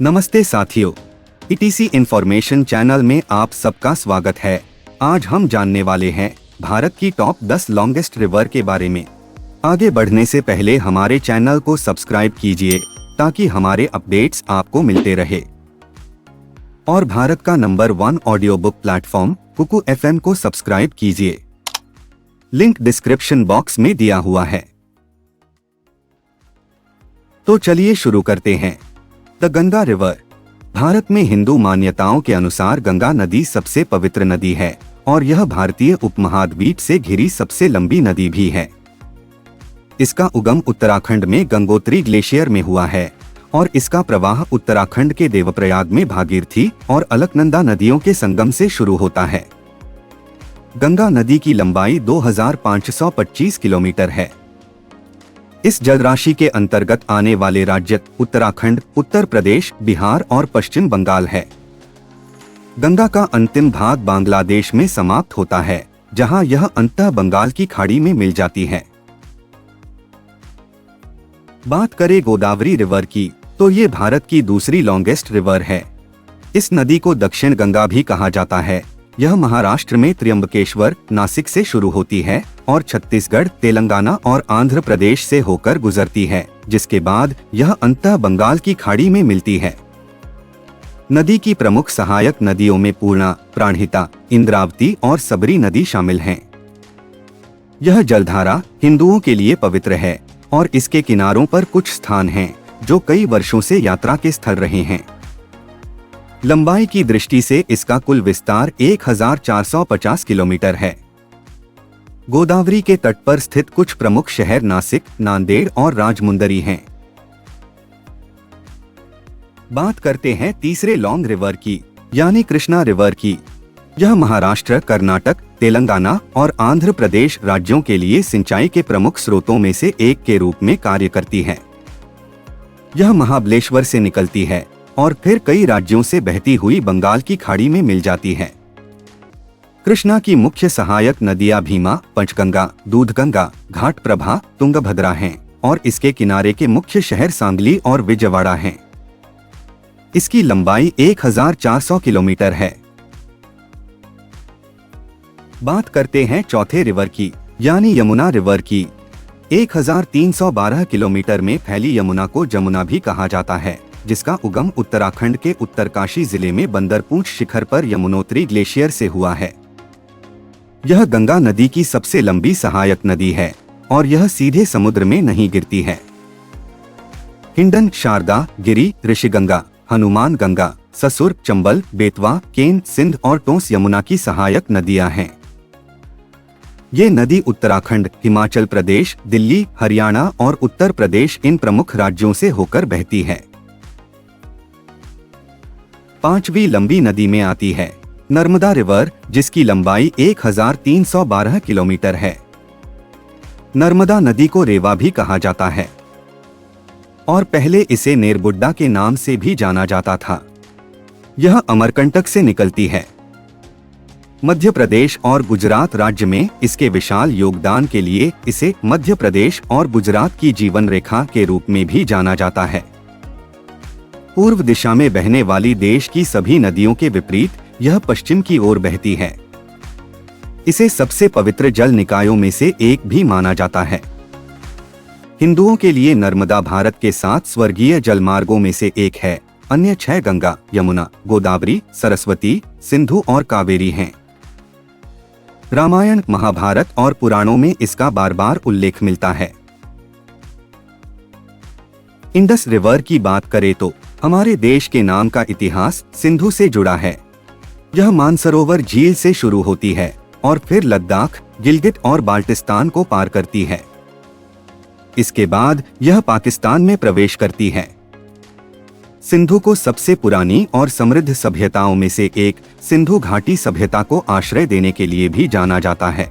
नमस्ते साथियों, etc information channel में आप सबका स्वागत है। आज हम जानने वाले हैं भारत की टॉप 10 लॉन्गेस्ट रिवर के बारे में। आगे बढ़ने से पहले हमारे चैनल को सब्सक्राइब कीजिए ताकि हमारे अपडेट्स आपको मिलते रहे। और भारत का number 1 audio book platform Kuku FM को सब्सक्राइब कीजिए। लिंक डिस्क्रिप्शन बॉक्स में दिया हुआ है। तो चलिए शुरू करते हैं। The Ganga river. भारत में हिंदू मान्यताओं के अनुसार गंगा नदी सबसे पवित्र नदी है और यह भारतीय उपमहाद्वीप से घिरी सबसे लंबी नदी भी है। इसका उगम उत्तराखंड में गंगोत्री ग्लेशियर में हुआ है और इसका प्रवाह उत्तराखंड के देवप्रयाग में भागीरथी और अलकनंदा नदियों के संगम से शुरू होता है। गंगा नदी की लंबाई 2525 किलोमीटर है। इस जलराशि के अंतर्गत आने वाले राज्य उत्तराखंड, उत्तर प्रदेश, बिहार और पश्चिम बंगाल है। गंगा का अंतिम भाग बांग्लादेश में समाप्त होता है, जहां यह अंततः बंगाल की खाड़ी में मिल जाती है। बात करें गोदावरी रिवर की, तो ये भारत की दूसरी लॉन्गेस्ट रिवर है। इस नदी को दक्षिण गंगा भी कहा जाता है। यह महाराष्ट्र में त्र्यंबकेश्वर, नासिक से शुरू होती है और छत्तीसगढ़, तेलंगाना और आंध्र प्रदेश से होकर गुजरती है, जिसके बाद यह अंततः बंगाल की खाड़ी में मिलती है। नदी की प्रमुख सहायक नदियों में पूर्णा, प्राणहिता, इंद्रावती और सबरी नदी शामिल हैं। यह जलधारा हिंदुओं के लिए पवित्र है और इसके किनारों पर कुछ स्थान हैं जो कई वर्षों से यात्रा के स्थल रहे हैं। लंबाई की दृष्टि से इसका कुल विस्तार 1450 किलोमीटर है। गोदावरी के तट पर स्थित कुछ प्रमुख शहर नासिक, नांदेड़ और राजमुंदरी हैं। बात करते हैं तीसरे लॉन्ग रिवर की, यानी कृष्णा रिवर की। यह महाराष्ट्र, कर्नाटक, तेलंगाना और आंध्र प्रदेश राज्यों के लिए सिंचाई के प्रमुख स्रोतों में से एक के रूप में कार्य करती है। यह महाबलेश्वर से निकलती है और फिर कई राज्यों से बहती हुई बंगाल की खाड़ी में मिल जाती है। कृष्णा की मुख्य सहायक नदियां भीमा, पंचगंगा, दूधगंगा, घाटप्रभा, तुंगभद्रा हैं और इसके किनारे के मुख्य शहर सांगली और विजयवाड़ा हैं। इसकी लंबाई 1400 किलोमीटर है। बात करते हैं चौथे रिवर की, यानी यमुना रिवर की। 1312 किलोमीटर में फैली यमुना को जमुना भी कहा जाता है, जिसका उगम उत्तराखंड के उत्तरकाशी जिले में बंदरपूंछ शिखर पर यमुनोत्री ग्लेशियर से हुआ है। यह गंगा नदी की सबसे लंबी सहायक नदी है और यह सीधे समुद्र में नहीं गिरती है। हिंडन, शारदा, गिरी, ऋषिगंगा, हनुमान गंगा, ससुर, चंबल, बेतवा, केन, सिंध और टोंस यमुना की सहायक नदियां हैं। ये नदी उत्तराखंड, हिमाचल प्रदेश, दिल्ली, हरियाणा और उत्तर प्रदेश इन प्रमुख राज्यों से होकर बहती है। पांचवी लंबी नदी में आती है नर्मदा रिवर, जिसकी लंबाई 1312 किलोमीटर है। नर्मदा नदी को रेवा भी कहा जाता है और पहले इसे नेरबुड्डा के नाम से भी जाना जाता था। यह अमरकंटक से निकलती है। मध्य प्रदेश और गुजरात राज्य में इसके विशाल योगदान के लिए इसे मध्य प्रदेश और गुजरात की जीवन रेखा के रूप में भी जाना जाता है। पूर्व दिशा में बहने वाली देश की सभी नदियों के विपरीत यह पश्चिम की ओर बहती है। इसे सबसे पवित्र जल निकायों में से एक भी माना जाता है। हिंदुओं के लिए नर्मदा भारत के 7 स्वर्गीय जलमार्गों में से एक है। अन्य 6 गंगा, यमुना, गोदावरी, सरस्वती, सिंधु और कावेरी हैं। रामायण, महाभारत और पुराणों में इसका बार बार उल्लेख मिलता है। इंडस रिवर की बात करें तो हमारे देश के नाम का इतिहास सिंधु से जुड़ा है। यह मानसरोवर झील से शुरू होती है और फिर लद्दाख, गिलगित और बाल्टिस्तान को पार करती है। इसके बाद यह पाकिस्तान में प्रवेश करती है। सिंधु को सबसे पुरानी और समृद्ध सभ्यताओं में से एक सिंधु घाटी सभ्यता को आश्रय देने के लिए भी जाना जाता है।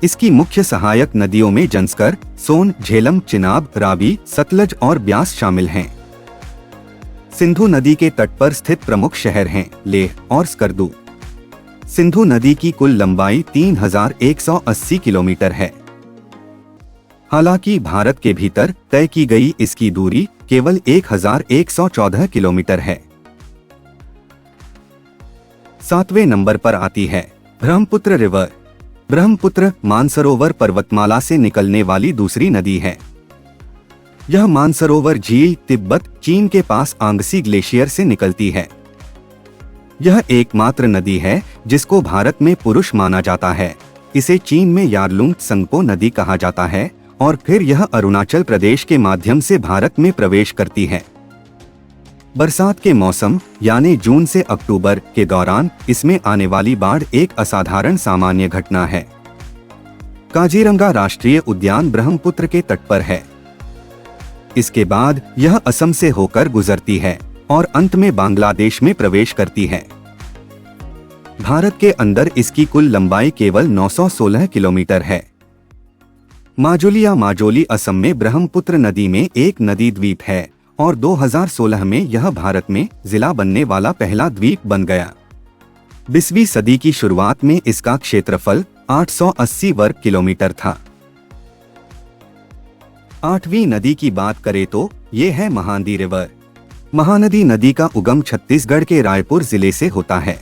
इसकी मुख्य सहायक नदियों में जंस्कर, सोन, झेलम, चिनाब, रावी, सतलज और ब्यास शामिल हैं। सिंधु नदी के तट पर स्थित प्रमुख शहर हैं लेह और स्कर्दू। सिंधु नदी की कुल लंबाई 3180 किलोमीटर है। हालांकि भारत के भीतर तय की गई इसकी दूरी केवल 1114 किलोमीटर है। 7वें नंबर पर आती है ब्रह्मपुत्र रिवर। ब्रह्मपुत्र मानसरोवर पर्वतमाला से निकलने वाली दूसरी नदी है। यह मानसरोवर झील तिब्बत चीन के पास आंगसी ग्लेशियर से निकलती है। यह एकमात्र नदी है जिसको भारत में पुरुष माना जाता है। इसे चीन में यारलुंग त्संगपो नदी कहा जाता है और फिर यह अरुणाचल प्रदेश के माध्यम से भारत में प्रवेश करती है। बरसात के मौसम यानी जून से अक्टूबर के दौरान इसमें आने वाली बाढ़ एक असाधारण सामान्य घटना है। काजीरंगा राष्ट्रीय उद्यान ब्रह्मपुत्र के तट पर है। इसके बाद यह असम से होकर गुजरती है और अंत में बांग्लादेश में प्रवेश करती है। भारत के अंदर इसकी कुल लंबाई केवल 916 किलोमीटर है। माजुली या माजोली असम में ब्रह्मपुत्र नदी में एक नदी द्वीप है और 2016 में यह भारत में जिला बनने वाला पहला द्वीप बन गया। 20वीं सदी की शुरुआत में इसका क्षेत्रफल 880 वर्ग किलोमीटर था। 8वीं नदी की बात करें तो ये है महानदी रिवर। महानदी नदी का उगम छत्तीसगढ़ के रायपुर जिले से होता है।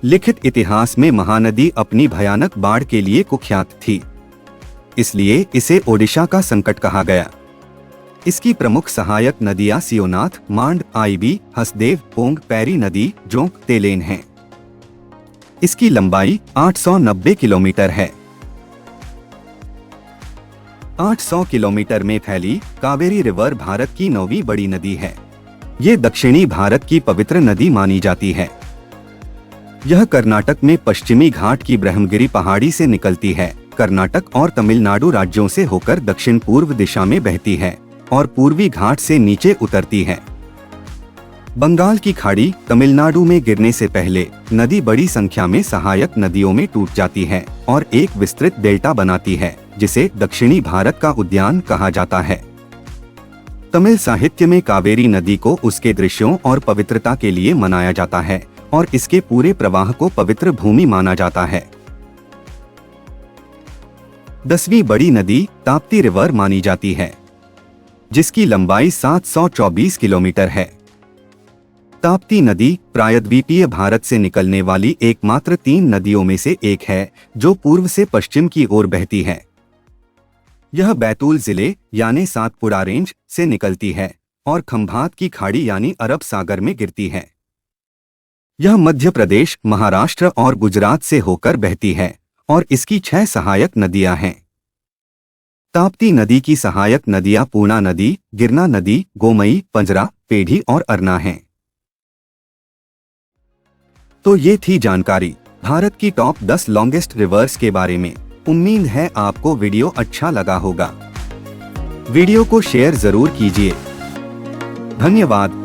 लिखित इतिहास में महानदी अपनी भयानक बाढ़ के लिए कुख्यात थी, इसलिए इसे ओडिशा का संकट कहा गया। इसकी प्रमुख सहायक नदियां सियोनाथ, मांड, आईबी, हसदेव, पोंग, पैरी नदी, जोंक, तेलेन हैं। इसकी लंबाई 890 किलोमीटर है। 800 किलोमीटर में फैली कावेरी रिवर भारत की 9वीं बड़ी नदी है। ये दक्षिणी भारत की पवित्र नदी मानी जाती है। यह कर्नाटक में पश्चिमी घाट की ब्रह्मगिरी पहाड़ी से निकलती है। कर्नाटक और तमिलनाडु राज्यों से होकर दक्षिण पूर्व दिशा में बहती है और पूर्वी घाट से नीचे उतरती है। बंगाल की खाड़ी तमिलनाडु में गिरने से पहले नदी बड़ी संख्या में सहायक नदियों में टूट जाती है और एक विस्तृत डेल्टा बनाती है, जिसे दक्षिणी भारत का उद्यान कहा जाता है। तमिल साहित्य में कावेरी नदी को उसके दृश्यों और पवित्रता के लिए मनाया जाता है और इसके पूरे प्रवाह को पवित्र भूमि माना जाता है। 10वीं बड़ी नदी ताप्ती रिवर मानी जाती है, जिसकी लंबाई 724 किलोमीटर है। ताप्ती नदी प्रायद्वीपीय भारत से निकलने वाली एकमात्र 3 नदियों में से एक है जो पूर्व से पश्चिम की ओर बहती है। यह बैतूल जिले यानी सातपुड़ा रेंज से निकलती है और खंभात की खाड़ी यानी अरब सागर में गिरती है। यह मध्य प्रदेश, महाराष्ट्र और गुजरात से होकर बहती है और इसकी 6 सहायक नदियां हैं। ताप्ती नदी की सहायक नदियां पूर्णा नदी, गिरना नदी, गोमई, पंजरा, पेढ़ी और अरना हैं। तो ये थी जानकारी भारत की टॉप 10 लॉन्गेस्ट रिवर्स के बारे में। उम्मीद है आपको वीडियो अच्छा लगा होगा। वीडियो को शेयर जरूर कीजिए। धन्यवाद।